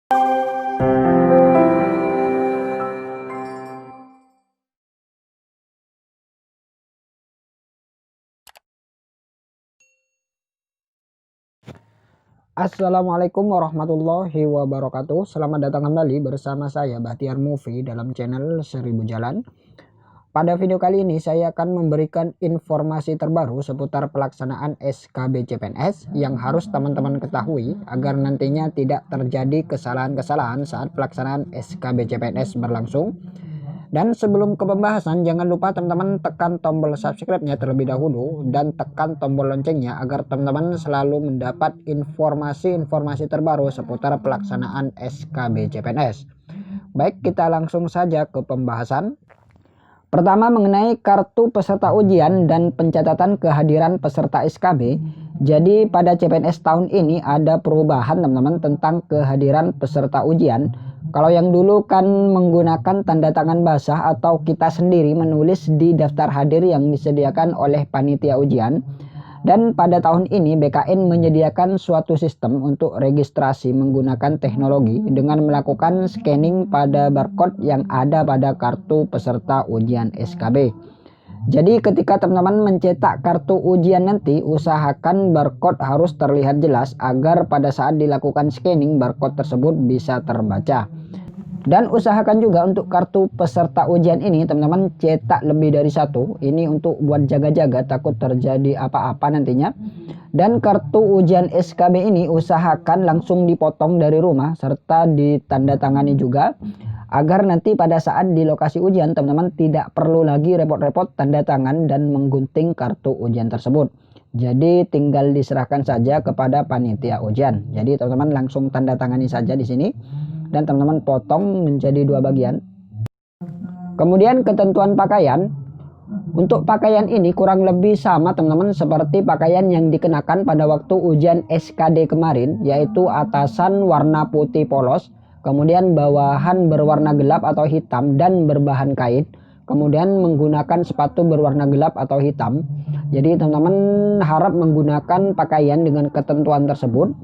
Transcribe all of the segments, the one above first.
Assalamualaikum warahmatullahi wabarakatuh. Selamat datang kembali bersama saya Bahtiar Movie dalam channel 1000 Jalan. Pada video kali ini saya akan memberikan informasi terbaru seputar pelaksanaan SKB CPNS yang harus teman-teman ketahui agar nantinya tidak terjadi kesalahan-kesalahan saat pelaksanaan SKB CPNS berlangsung. Dan sebelum ke pembahasan, jangan lupa teman-teman tekan tombol subscribe-nya terlebih dahulu dan tekan tombol loncengnya agar teman-teman selalu mendapat informasi-informasi terbaru seputar pelaksanaan SKB CPNS. Baik, kita langsung saja ke pembahasan. Pertama, mengenai kartu peserta ujian dan pencatatan kehadiran peserta SKB. Jadi pada CPNS tahun ini ada perubahan teman-teman tentang kehadiran peserta ujian. Kalau yang dulu kan menggunakan tanda tangan basah atau kita sendiri menulis di daftar hadir yang disediakan oleh panitia ujian. Dan pada tahun ini BKN menyediakan suatu sistem untuk registrasi menggunakan teknologi dengan melakukan scanning pada barcode yang ada pada kartu peserta ujian SKB. Jadi ketika teman-teman mencetak kartu ujian nanti, usahakan barcode harus terlihat jelas agar pada saat dilakukan scanning barcode tersebut bisa terbaca. Dan usahakan juga untuk kartu peserta ujian ini teman-teman cetak lebih dari satu. Ini untuk buat jaga-jaga takut terjadi apa-apa nantinya. Dan kartu ujian SKB ini usahakan langsung dipotong dari rumah serta ditandatangani juga, agar nanti pada saat di lokasi ujian teman-teman tidak perlu lagi repot-repot tanda tangan dan menggunting kartu ujian tersebut. Jadi tinggal diserahkan saja kepada panitia ujian. Jadi teman-teman langsung tanda tangani saja di sini dan teman-teman potong menjadi dua bagian. Kemudian ketentuan pakaian. Untuk pakaian ini kurang lebih sama teman-teman seperti pakaian yang dikenakan pada waktu ujian SKD kemarin, yaitu atasan warna putih polos, kemudian bawahan berwarna gelap atau hitam dan berbahan kain, kemudian menggunakan sepatu berwarna gelap atau hitam. Jadi teman-teman harap menggunakan pakaian dengan ketentuan tersebut.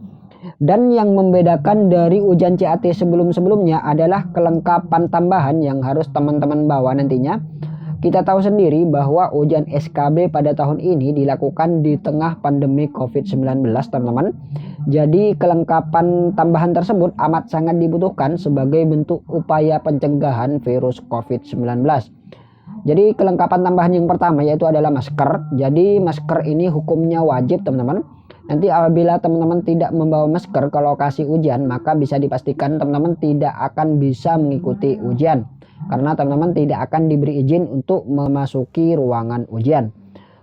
Dan yang membedakan dari ujian CAT sebelum-sebelumnya adalah kelengkapan tambahan yang harus teman-teman bawa nantinya. Kita tahu sendiri bahwa ujian SKB pada tahun ini dilakukan di tengah pandemi COVID-19 teman-teman. Jadi kelengkapan tambahan tersebut amat sangat dibutuhkan sebagai bentuk upaya pencegahan virus COVID-19. Jadi kelengkapan tambahan yang pertama yaitu adalah masker. Jadi masker ini hukumnya wajib teman-teman. Nanti apabila teman-teman tidak membawa masker ke lokasi ujian, maka bisa dipastikan teman-teman tidak akan bisa mengikuti ujian. Karena teman-teman tidak akan diberi izin untuk memasuki ruangan ujian.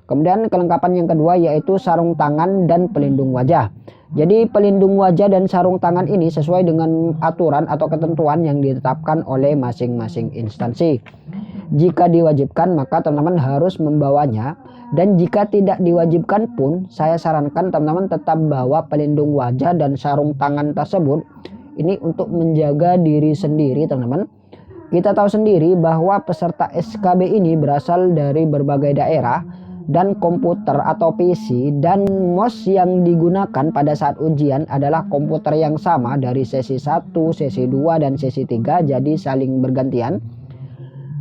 Kemudian kelengkapan yang kedua yaitu sarung tangan dan pelindung wajah. Jadi pelindung wajah dan sarung tangan ini sesuai dengan aturan atau ketentuan yang ditetapkan oleh masing-masing instansi. Jika diwajibkan maka teman-teman harus membawanya. Dan jika tidak diwajibkan pun, saya sarankan teman-teman tetap bawa pelindung wajah dan sarung tangan tersebut. Ini untuk menjaga diri sendiri teman-teman. Kita tahu sendiri bahwa peserta SKB ini berasal dari berbagai daerah dan komputer atau PC dan mouse yang digunakan pada saat ujian adalah komputer yang sama dari sesi 1, sesi 2, dan sesi 3, jadi saling bergantian.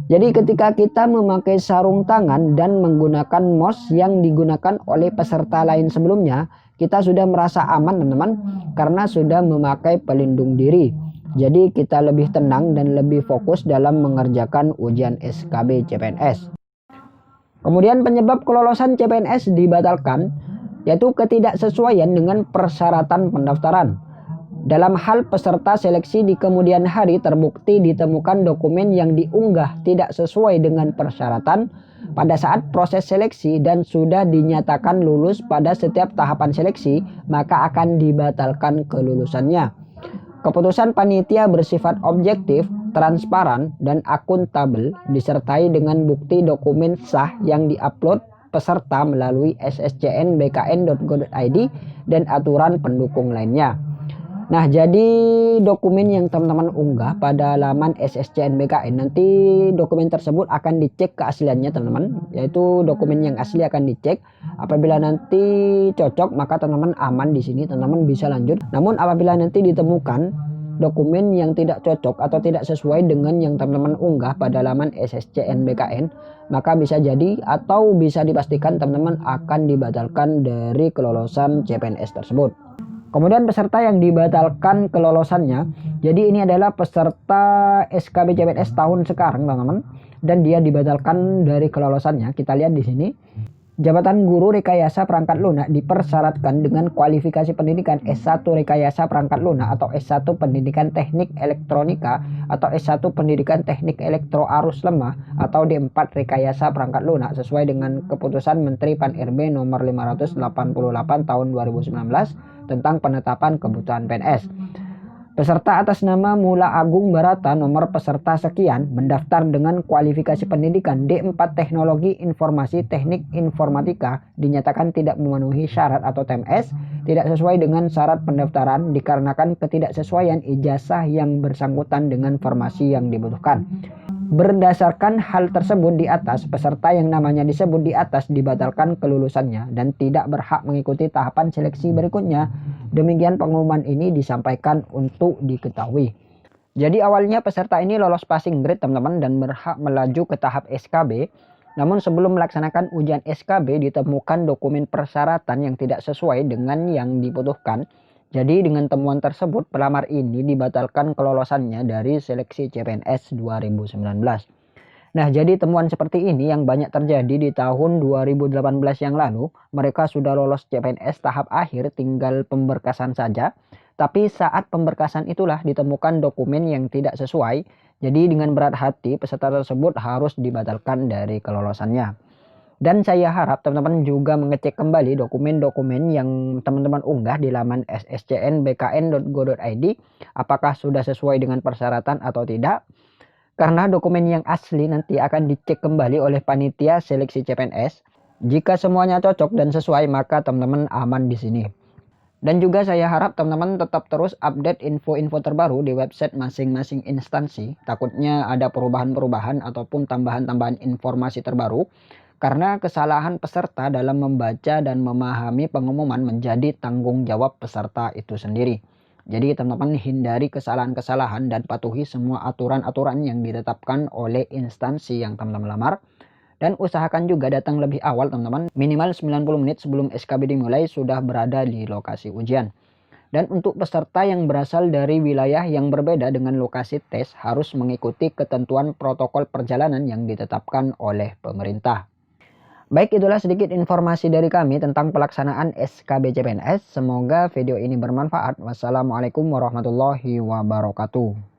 Jadi ketika kita memakai sarung tangan dan menggunakan mouse yang digunakan oleh peserta lain sebelumnya, kita sudah merasa aman teman-teman karena sudah memakai pelindung diri. Jadi kita lebih tenang dan lebih fokus dalam mengerjakan ujian SKB CPNS. Kemudian penyebab kelolosan CPNS dibatalkan yaitu ketidaksesuaian dengan persyaratan pendaftaran. Dalam hal peserta seleksi di kemudian hari terbukti ditemukan dokumen yang diunggah tidak sesuai dengan persyaratan pada saat proses seleksi dan sudah dinyatakan lulus pada setiap tahapan seleksi, maka akan dibatalkan kelulusannya. Keputusan panitia bersifat objektif, transparan, dan akuntabel disertai dengan bukti dokumen sah yang diupload peserta melalui sscn.bkn.go.id dan aturan pendukung lainnya. Nah, jadi dokumen yang teman-teman unggah pada laman SSCN BKN, nanti dokumen tersebut akan dicek keasliannya teman-teman, yaitu dokumen yang asli akan dicek. Apabila nanti cocok, maka teman-teman aman di sini, teman-teman bisa lanjut. Namun apabila nanti ditemukan dokumen yang tidak cocok atau tidak sesuai dengan yang teman-teman unggah pada laman SSCN-BKN, maka bisa jadi atau bisa dipastikan teman-teman akan dibatalkan dari kelolosan CPNS tersebut. Kemudian peserta yang dibatalkan kelolosannya, jadi ini adalah peserta SKB CPNS tahun sekarang teman-teman, dan dia dibatalkan dari kelolosannya. Kita lihat di sini. Jabatan Guru Rekayasa Perangkat Lunak dipersyaratkan dengan kualifikasi pendidikan S1 Rekayasa Perangkat Lunak atau S1 Pendidikan Teknik Elektronika atau S1 Pendidikan Teknik Elektro Arus Lemah atau D4 Rekayasa Perangkat Lunak sesuai dengan keputusan Menteri Pan-RB nomor 588 tahun 2019 tentang penetapan kebutuhan PNS. Peserta atas nama Mula Agung Barata nomor peserta sekian mendaftar dengan kualifikasi pendidikan D4 Teknologi Informasi Teknik Informatika dinyatakan tidak memenuhi syarat atau TMS, tidak sesuai dengan syarat pendaftaran dikarenakan ketidaksesuaian ijazah yang bersangkutan dengan formasi yang dibutuhkan. Berdasarkan hal tersebut di atas, peserta yang namanya disebut di atas dibatalkan kelulusannya dan tidak berhak mengikuti tahapan seleksi berikutnya. Demikian pengumuman ini disampaikan untuk diketahui. Jadi awalnya peserta ini lolos passing grade teman-teman dan berhak melaju ke tahap SKB. Namun sebelum melaksanakan ujian SKB ditemukan dokumen persyaratan yang tidak sesuai dengan yang dibutuhkan. Jadi dengan temuan tersebut pelamar ini dibatalkan kelolosannya dari seleksi CPNS 2019. Nah, jadi temuan seperti ini yang banyak terjadi di tahun 2018 yang lalu. Mereka sudah lolos CPNS tahap akhir, tinggal pemberkasan saja. Tapi saat pemberkasan itulah ditemukan dokumen yang tidak sesuai. Jadi dengan berat hati peserta tersebut harus dibatalkan dari kelolosannya. Dan saya harap teman-teman juga mengecek kembali dokumen-dokumen yang teman-teman unggah di laman sscnbkn.go.id apakah sudah sesuai dengan persyaratan atau tidak. Karena dokumen yang asli nanti akan dicek kembali oleh panitia seleksi CPNS. Jika semuanya cocok dan sesuai maka teman-teman aman di sini. Dan juga saya harap teman-teman tetap terus update info-info terbaru di website masing-masing instansi. Takutnya ada perubahan-perubahan ataupun tambahan-tambahan informasi terbaru. Karena kesalahan peserta dalam membaca dan memahami pengumuman menjadi tanggung jawab peserta itu sendiri. Jadi teman-teman hindari kesalahan-kesalahan dan patuhi semua aturan-aturan yang ditetapkan oleh instansi yang teman-teman lamar. Dan usahakan juga datang lebih awal teman-teman, minimal 90 menit sebelum SKB dimulai sudah berada di lokasi ujian. Dan untuk peserta yang berasal dari wilayah yang berbeda dengan lokasi tes harus mengikuti ketentuan protokol perjalanan yang ditetapkan oleh pemerintah. Baik, itulah sedikit informasi dari kami tentang pelaksanaan SKB CPNS. Semoga video ini bermanfaat. Wassalamualaikum warahmatullahi wabarakatuh.